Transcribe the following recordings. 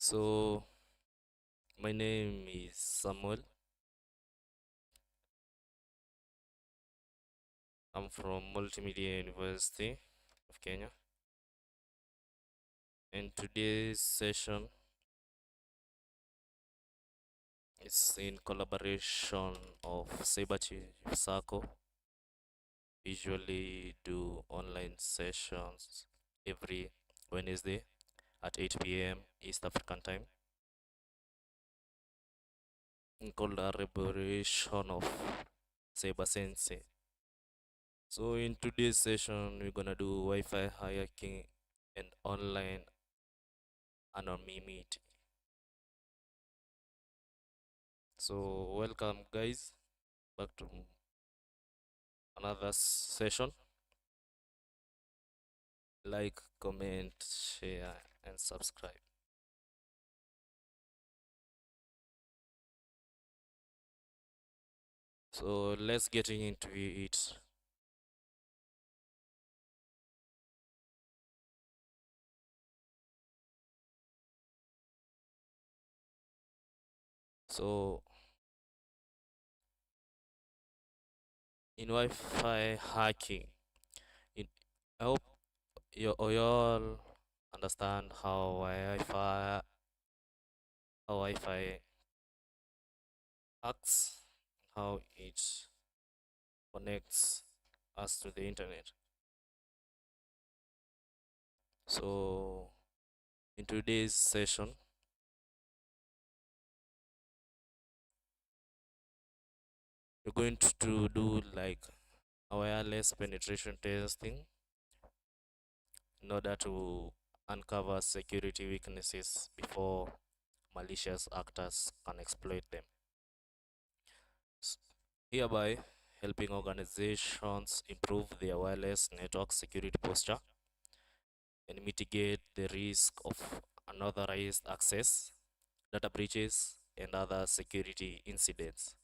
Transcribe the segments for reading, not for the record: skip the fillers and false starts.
So, my name is Samuel. I'm from Multimedia University of Kenya. And today's session is in collaboration of Cyber Chief Sako. Usually do online sessions every Wednesday at 8 p.m. East African time. In collaboration of Cybersensei. So in today's session, we're gonna do Wi-Fi hijacking and online anonymity. So welcome guys back to another session. Like, comment, share and subscribe. So let's get into it. So in Wi-Fi hacking, in, I hope you all understand how Wi-Fi acts, how it connects us to the internet. So in today's session, we're going to do like a wireless penetration testing in order to uncover security weaknesses before malicious actors can exploit them. Hereby helping organizations improve their wireless network security posture and mitigate the risk of unauthorized access, data breaches, and other security incidents.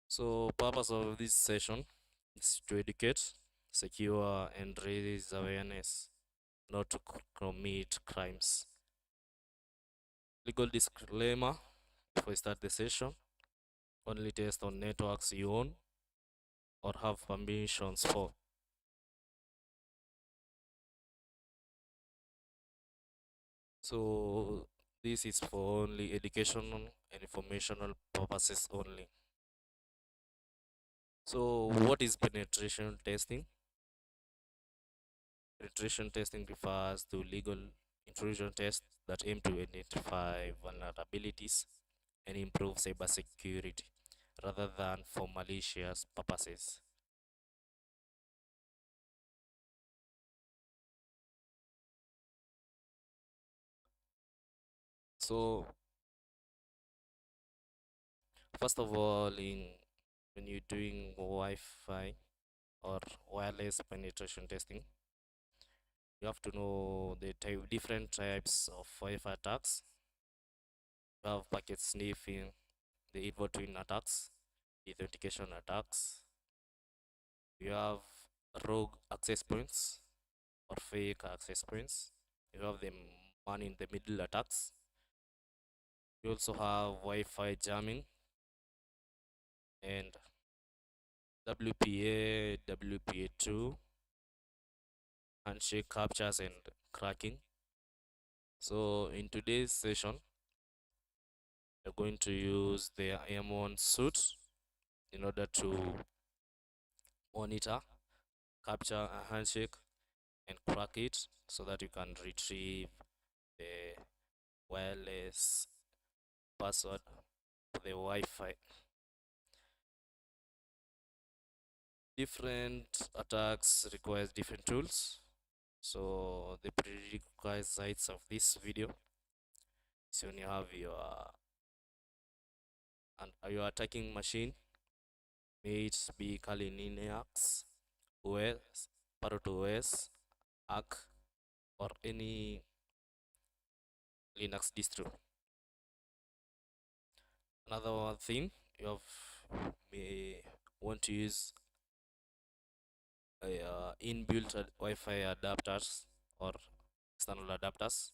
So, purpose of this session is to educate, secure, and raise awareness not to commit crimes. Legal disclaimer before we start the session: only test on networks you own or have permissions for. So this is for only educational and informational purposes only. So what is penetration testing? Penetration testing refers to legal intrusion tests that aim to identify vulnerabilities and improve cybersecurity rather than for malicious purposes. So first of all, when you're doing Wi-Fi or wireless penetration testing, you have to know the different types of Wi-Fi attacks. You have packet sniffing, the evil twin attacks, authentication attacks. You have rogue access points or fake access points. You have the man in the middle attacks. You also have Wi-Fi jamming and WPA, WPA2, handshake captures and cracking. So in today's session, we're going to use the M1 suit in order to monitor, capture a handshake and crack it so that you can retrieve the wireless password for the Wi-Fi. Different attacks requires different tools. So the prerequisites of this video is when you have your attacking machine, may it be Kali Linux, OS, Parrot OS, Arc, or any Linux distro. Another one thing, you may want to use inbuilt Wi-Fi adapters or external adapters.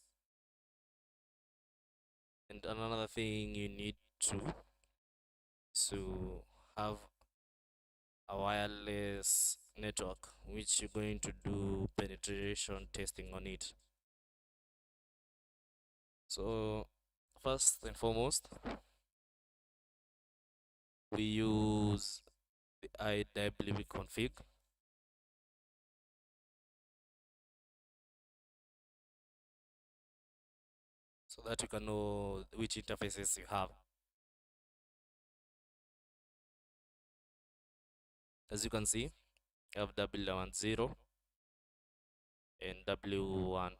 And another thing you need to have a wireless network which you're going to do penetration testing on it. So first and foremost, we use the IWB config so that you can know which interfaces you have. As you can see, you have W10 and W11.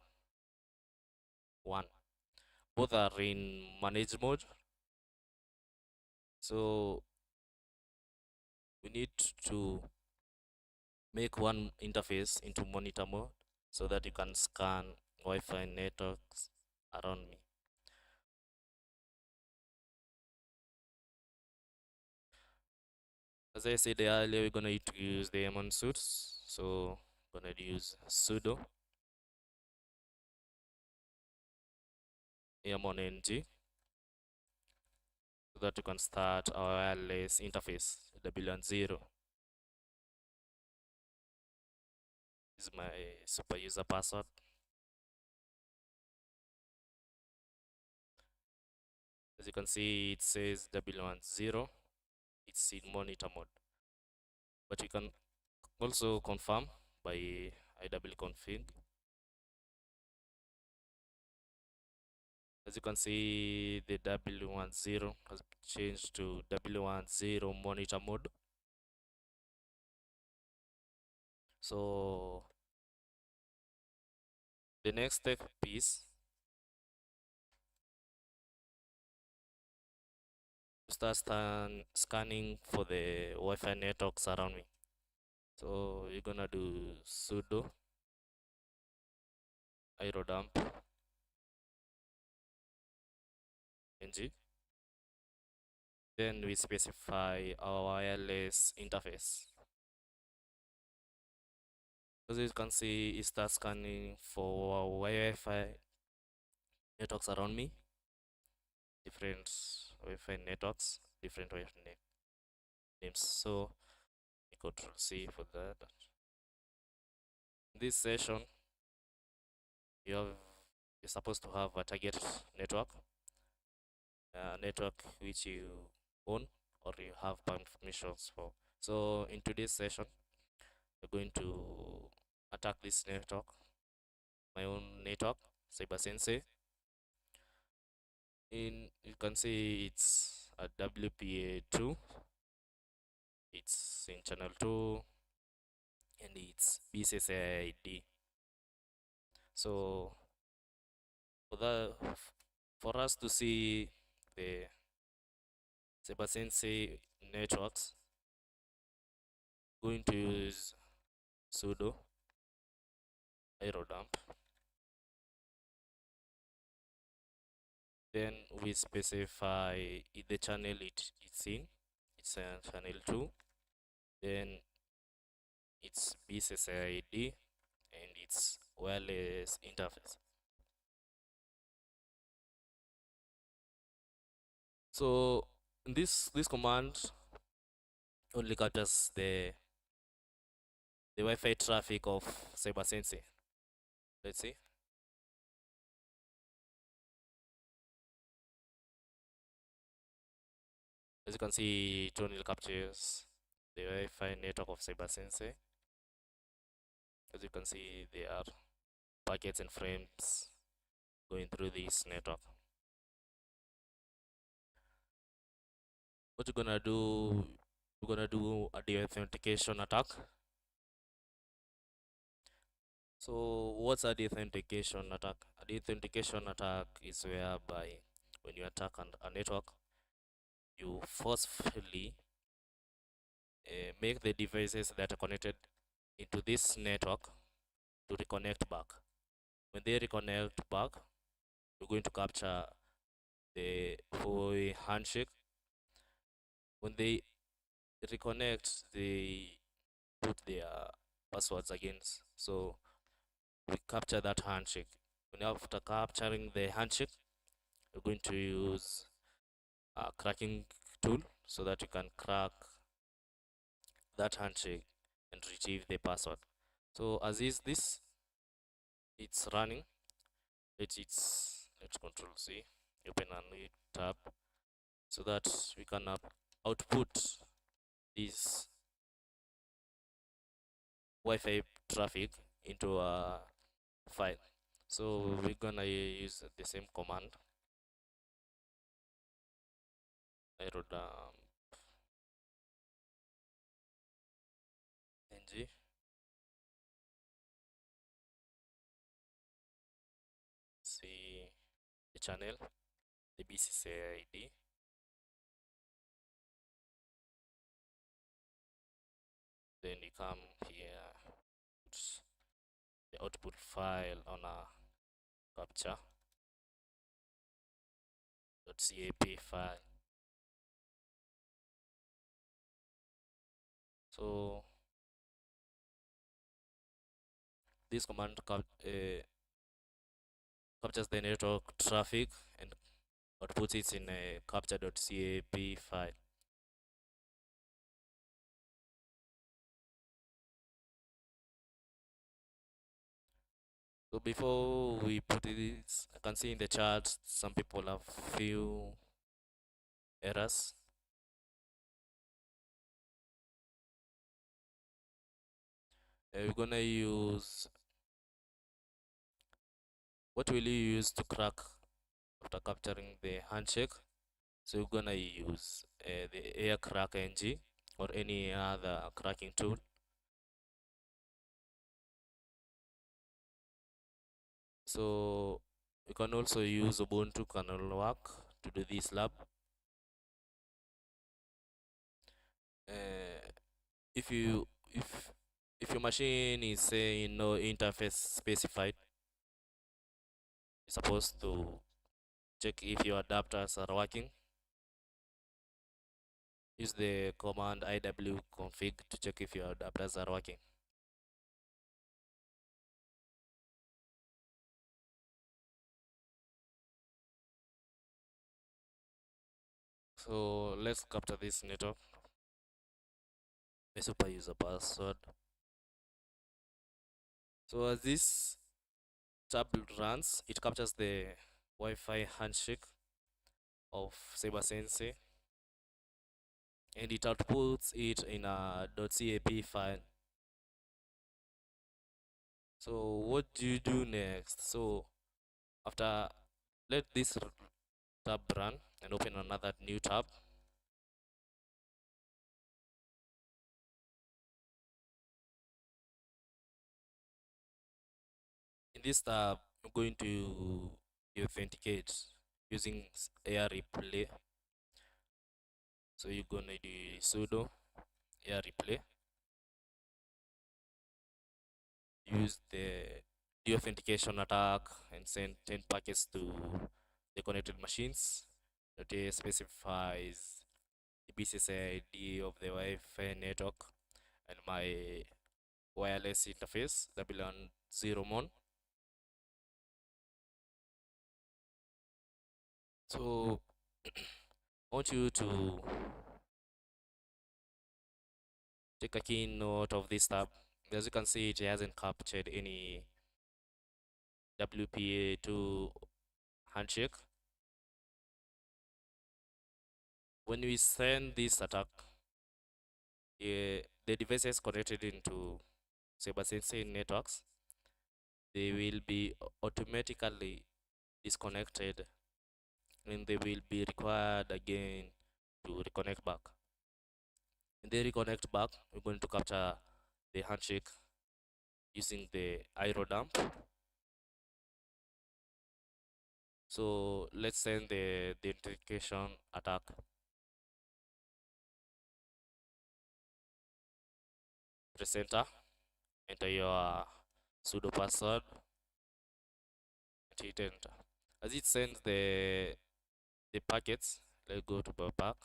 Both are in manage mode. So we need to make one interface into monitor mode so that you can scan Wi-Fi networks around me. As I said earlier, we're gonna need to use the Amon suits. So gonna use sudo Amon ng so that you can start our wireless interface W10. This is my super user password. As you can see, it says W10. It's in monitor mode, but you can also confirm by iwconfig. As you can see, the W10 has changed to W10 monitor mode. So the next step is to start scanning for the Wi-Fi networks around me. So you're gonna do sudo irodump ng. Then we specify our wireless interface. As you can see, it starts scanning for Wi-Fi networks around me. Different Wi-Fi networks, different Wi-Fi names. So Control C for that. In this session, you're supposed to have a target network, a network which you own or you have permissions for. So in today's session, we're going to attack this network, my own network, Cybersensei. You can see it's a WPA2, it's in channel 2, and it's BCCID. So for us to see the Cybersensei networks, going to use sudo irodump. Then we specify the channel it's in. It's channel 2. Then it's BCCID and it's wireless interface. So this command only captures the Wi-Fi traffic of Cybersensei. Let's see. As you can see, it only captures the Wi-Fi network of Cybersensei. As you can see, there are packets and frames going through this network. What you're gonna do, we're gonna do a deauthentication attack. So what's a deauthentication attack? A deauthentication attack is whereby when you attack a network, you forcefully make the devices that are connected into this network to reconnect back. When they reconnect back, you're going to capture the full handshake. When they reconnect, they put their passwords again. So we capture that handshake. When after capturing the handshake, we're going to use a cracking tool so that you can crack that handshake and retrieve the password. So as is this, it's running. Let's control C, open a new tab so that we can output this Wi-Fi traffic into a file. So we're gonna use the same command. I wrote ng see the channel, the BCC ID, then you come here, put the output file on a captcha.cap file. So this command captures the network traffic and outputs it in a captcha.cap file. So before we put this, I can see in the chat some people have few errors. We're gonna use, what will you use to crack after capturing the handshake? So we're gonna use the air crack ng or any other cracking tool. So you can also use Ubuntu kernel work to do this lab. If you if your machine is saying no interface specified, you're supposed to check if your adapters are working. Use the command iw-config to check if your adapters are working. So let's capture this network. A super user password. So as this tab runs, it captures the Wi-Fi handshake of Cybersensei and it outputs it in a .cap file. So what do you do next? So after, let this tab run and open another new tab. In this tab, I'm going to authenticate using air replay. So you're gonna do sudo air replay. Use the deauthentication attack and send 10 packets to the connected machines. That specifies the BCC ID of the Wi-Fi network and my wireless interface, W0mon. So I want you to take a keen note of this tab. As you can see, it hasn't captured any WPA2 handshake. When we send this attack, the devices connected into Cybersensei networks, they will be automatically disconnected and they will be required again to reconnect back. When they reconnect back, we're going to capture the handshake using the IRO dump. So let's send the authentication attack. Press enter, enter your sudo password, and hit enter. As it sends the packets, let's go to backpack.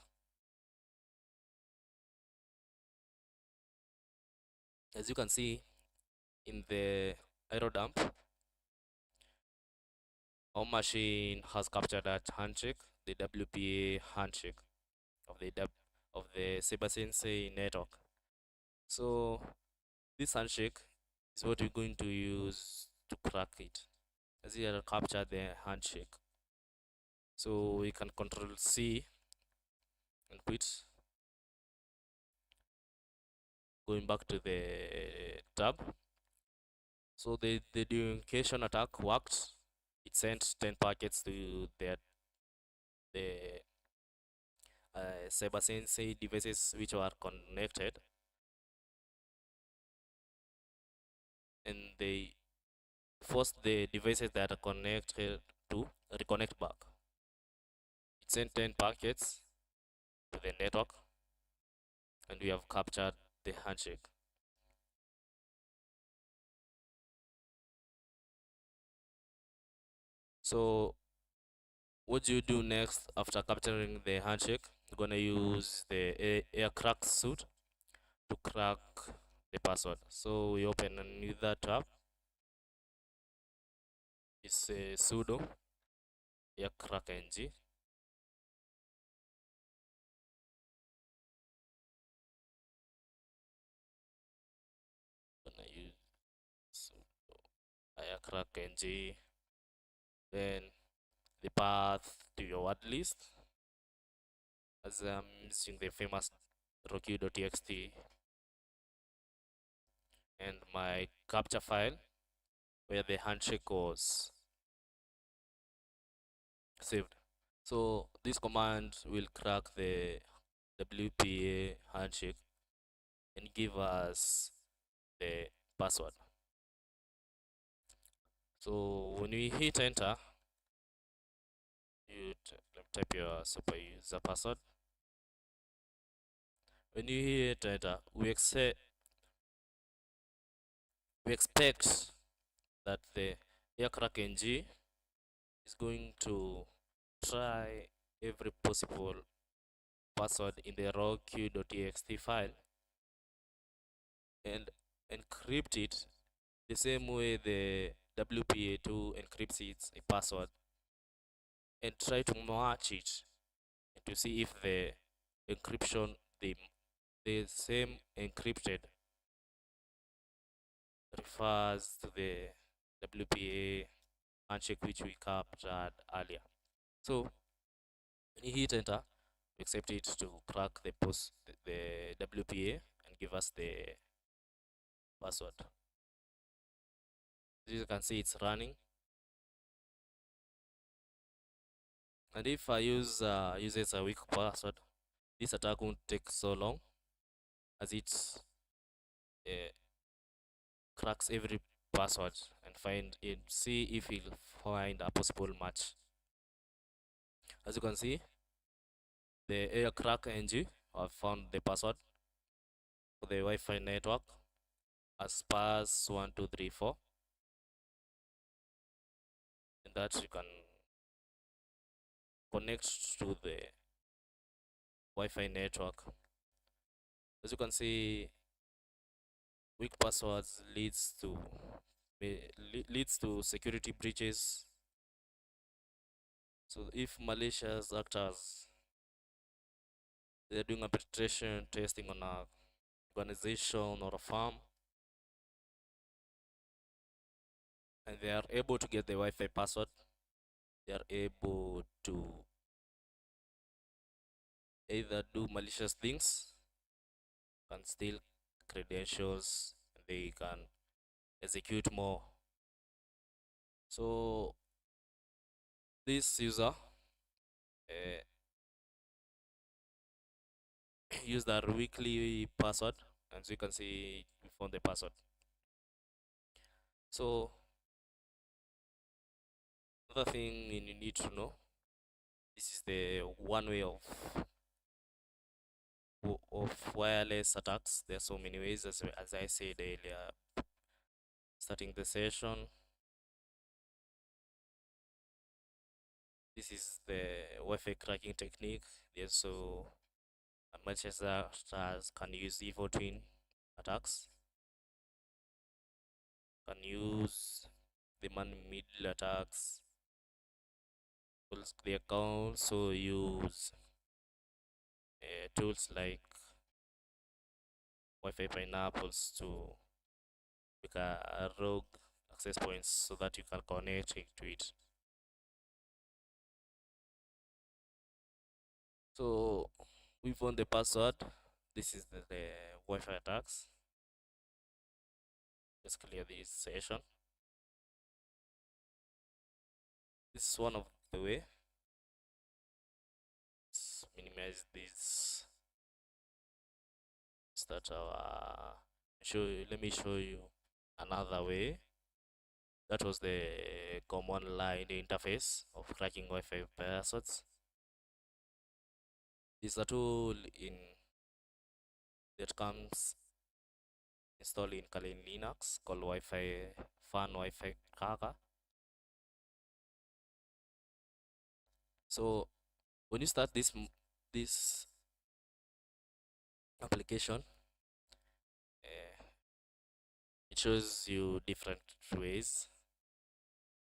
As you can see in the error dump. Our machine has captured that handshake, the WPA handshake of the Cybersensei network. So this handshake is what we're going to use to crack it. As here capture the handshake. So we can control C and quit. Going back to the tab. So the deauthentication attack worked. It sent 10 packets to the Cybersensei devices which were connected, and they forced the devices that are connected to reconnect back. It sent 10 packets to the network, and we have captured the handshake. So what do you do next after capturing the handshake? You're gonna use the air crack suit to crack the password. So we open another tab. It's a sudo air crack ng. Gonna use sudo air crack ng. Then the path to your word list, as I'm using the famous rocky.txt, and my capture file where the handshake was saved. So this command will crack the WPA handshake and give us the password. So when we hit enter, you type your super user password. When you hit enter, we expect that the aircrack ng is going to try every possible password in the raw.q.txt file and encrypt it the same way the WPA2 encrypts its a password, and try to match it to see if the encryption, the same encrypted refers to the WPA handshake which we captured earlier. So when you hit enter, we accept it to crack the WPA and give us the password. As you can see, it's running. And if I uses a weak password, this attack won't take so long, as it uh, cracks every password and see if it'll find a possible match. As you can see, the air crack ng have found the password for the Wi-Fi network as pass1234, and that you can connect to the Wi-Fi network. As you can see, weak passwords leads to security breaches. So if malicious actors, they're doing a penetration testing on a organization or a firm, and they are able to get the Wi-Fi password, they are able to either do malicious things, can steal credentials, and they can execute more. So this user used our weekly password, and so you can see we found the password. So another thing you need to know, this is the one way of wireless attacks. There are so many ways, as I said earlier, starting the session. This is the Wi-Fi cracking technique. There's so malicious actors can use evil twin attacks, can use the man-middle attacks. They can also use tools like Wi-Fi pineapples to pick a rogue access points so that you can connect to it. So we found the password. This is the Wi-Fi attacks. Let's clear this session. This is one of the way. Let's minimize this. Start our let me show you another way. That was the command line interface of cracking Wi-Fi passwords. This is a tool that comes installed in Kali Linux called Wi-Fi cracker. So when you start this application, it shows you different ways.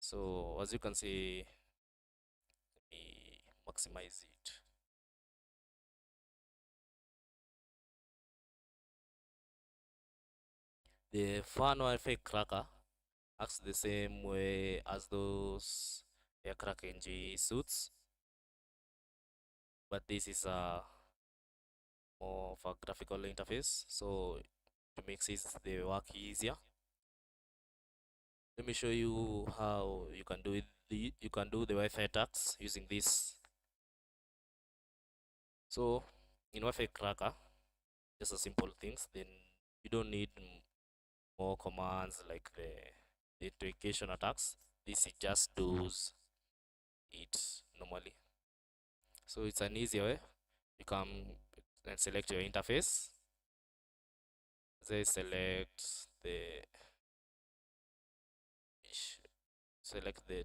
So as you can see, let me maximize it. The fan Wi-Fi cracker acts the same way as those aircrack NG suits, but this is a more of a graphical interface, so it makes the work easier. Let me show you how you can do it. You can do the Wi-Fi attacks using this. So in Wi-Fi cracker, just a simple things. Then you don't need more commands like the deauthentication attacks. This it just does it normally. So it's an easy way. You come and select your interface. They select the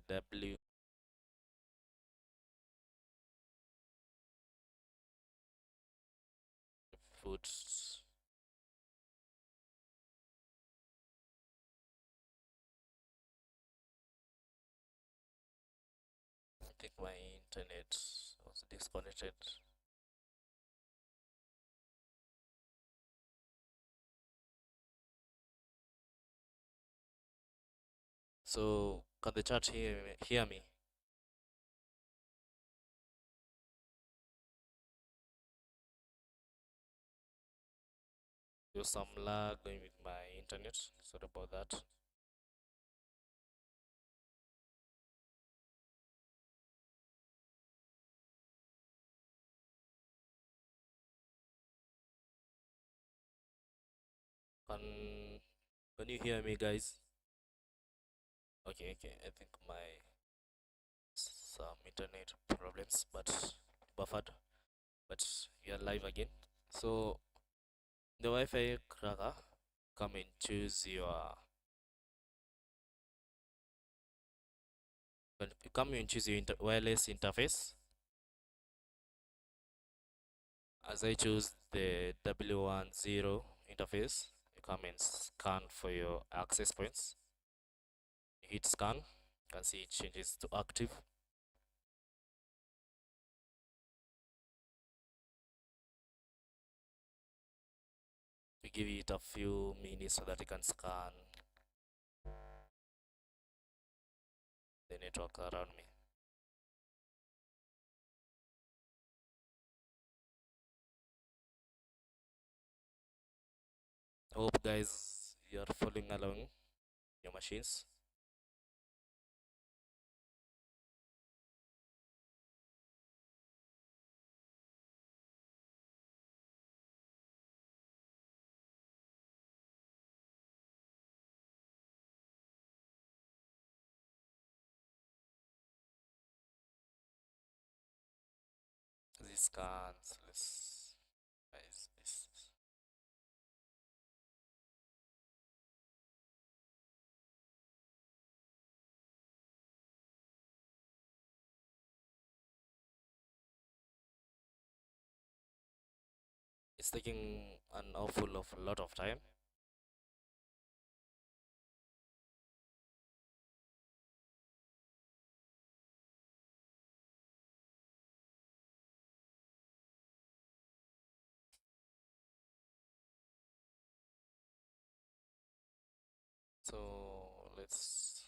W. Put I think my internet was disconnected. So can the chat hear me? There's some lag going with my internet. Sorry about that. Can you hear me, guys? Okay, okay. I think my some internet problems, but buffered. But you're live again. So the Wi-Fi cracker, come and choose your wireless interface. As I choose the W10 interface, you come and scan for your access points. You hit scan, you can see it changes to active. We give it a few minutes so that it can scan the network around me. I hope guys you're following along your machines. These scans, let's is this. It's taking an awful of a lot of time. So let's